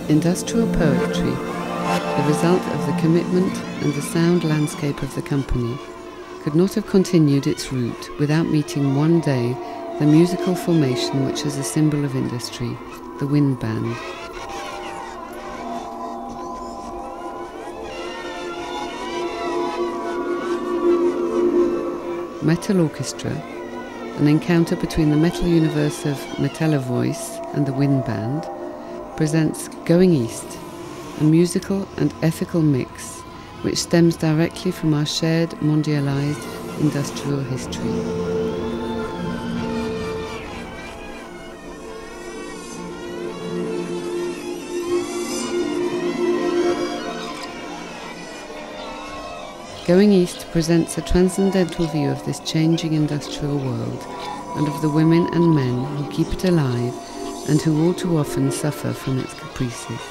Industrial poetry, the result of the commitment and the sound landscape of the company, could not have continued its route without meeting one day the musical formation which is a symbol of industry, the wind band. Metal Orchestra, an encounter between the metal universe of Metalla Voice and the wind band, presents Going East, a musical and ethical mix which stems directly from our shared mondialized industrial history. Going East presents a transcendental view of this changing industrial world and of the women and men who keep it alive and who all too often suffer from its caprices.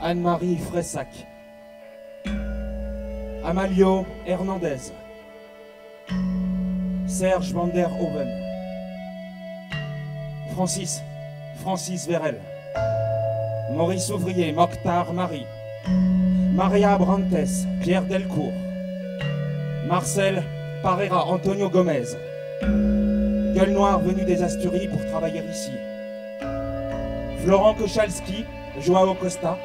Anne-Marie Fressac, Amalio Hernandez, Serge van der Hoven, Francis Vérel, Maurice Ouvrier, Mokhtar Marie, Maria Brantes, Pierre Delcourt, Marcel Parera, Antonio Gomez, Gueule Noire venu des Asturies pour travailler ici, Florent Kochalski, Joao Costa,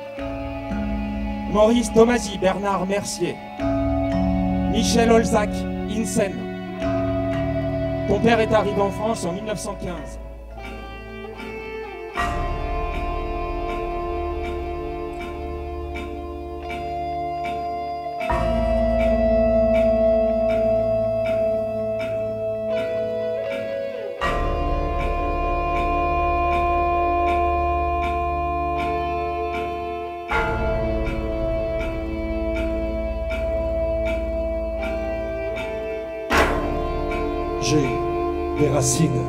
Maurice Tomasi, Bernard Mercier, Michel Olzac, Insen. Ton père est arrivé en France en 1915. J'ai des racines,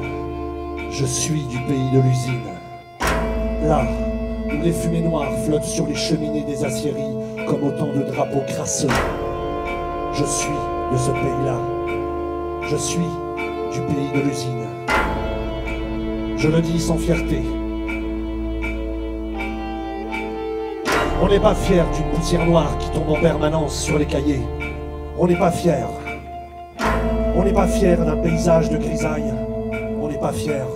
je suis du pays de l'usine. Là où les fumées noires flottent sur les cheminées des aciéries comme autant de drapeaux crasseux. Je suis de ce pays-là, je suis du pays de l'usine. Je le dis sans fierté. On n'est pas fier d'une poussière noire qui tombe en permanence sur les cahiers. On n'est pas fier. On n'est pas fier d'un paysage de grisaille, on n'est pas fier.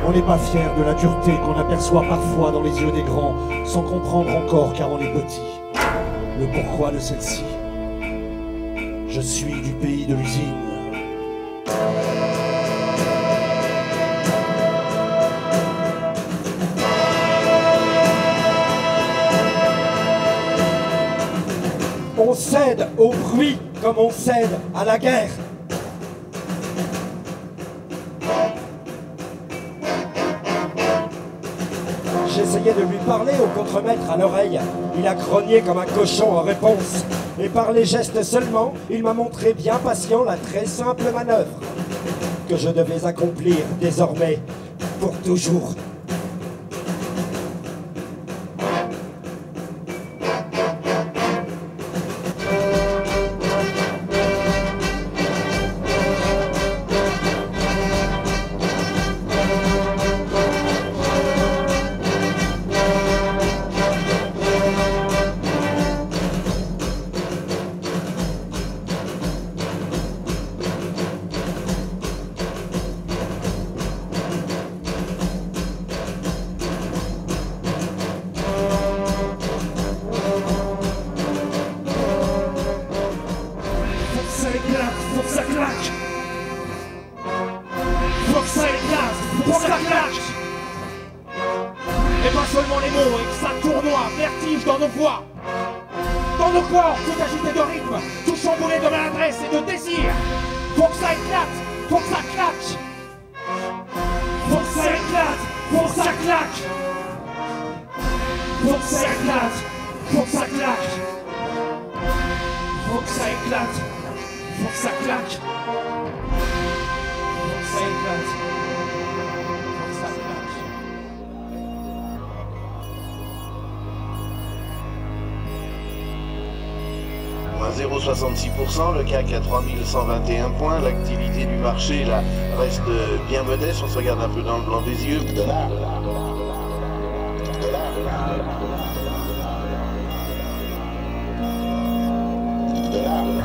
On n'est pas fier de la dureté qu'on aperçoit parfois dans les yeux des grands, sans comprendre encore car on est petit. Le pourquoi de celle-ci. Je suis du pays de l'usine. On cède au bruit comme on cède à la guerre. J'essayais de lui parler au contremaître à l'oreille. Il a grogné comme un cochon en réponse. Et par les gestes seulement, il m'a montré bien patient la très simple manœuvre que je devais accomplir désormais pour toujours. Faut que ça claque. Faut que ça éclate, faut que ça claque. Et pas seulement les mots, et que ça tournoie, vertige dans nos voix, dans nos corps, tout agité de rythme, tout chamboulé de maladresse et de désir. Faut que ça éclate, faut que ça claque. Faut que ça éclate, faut que ça claque. Faut que ça éclate, faut que ça claque. Faut que ça éclate. Faut que ça claque. Faut que ça éclate. Faut que ça claque. 0,66%, le CAC à 3121 points, l'activité du marché là reste bien modeste, on se regarde un peu dans le blanc des yeux. Dollar.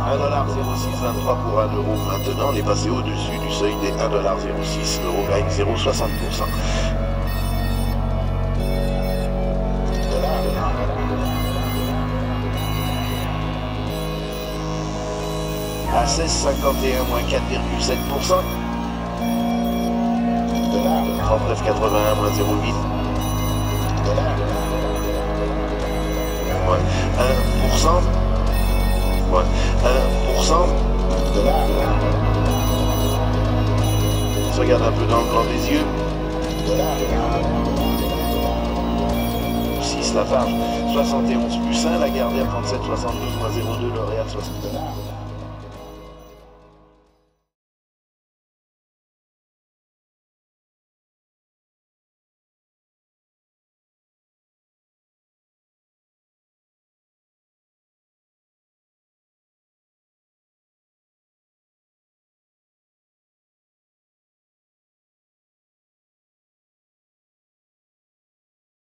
1,0623 pour 1 euro maintenant, on est passé au-dessus du seuil des 1,06, l'euro gagne 0,60%. À 16,51 moins 4,7%. 39,81 moins 0,8. Ouais. 1%. Ouais. 1%. On se regarde un peu dans le blanc des yeux. 6 Lafarge, 71 plus 1, la Gardère 37,72 moins 0,2, L'Oréal 60 $.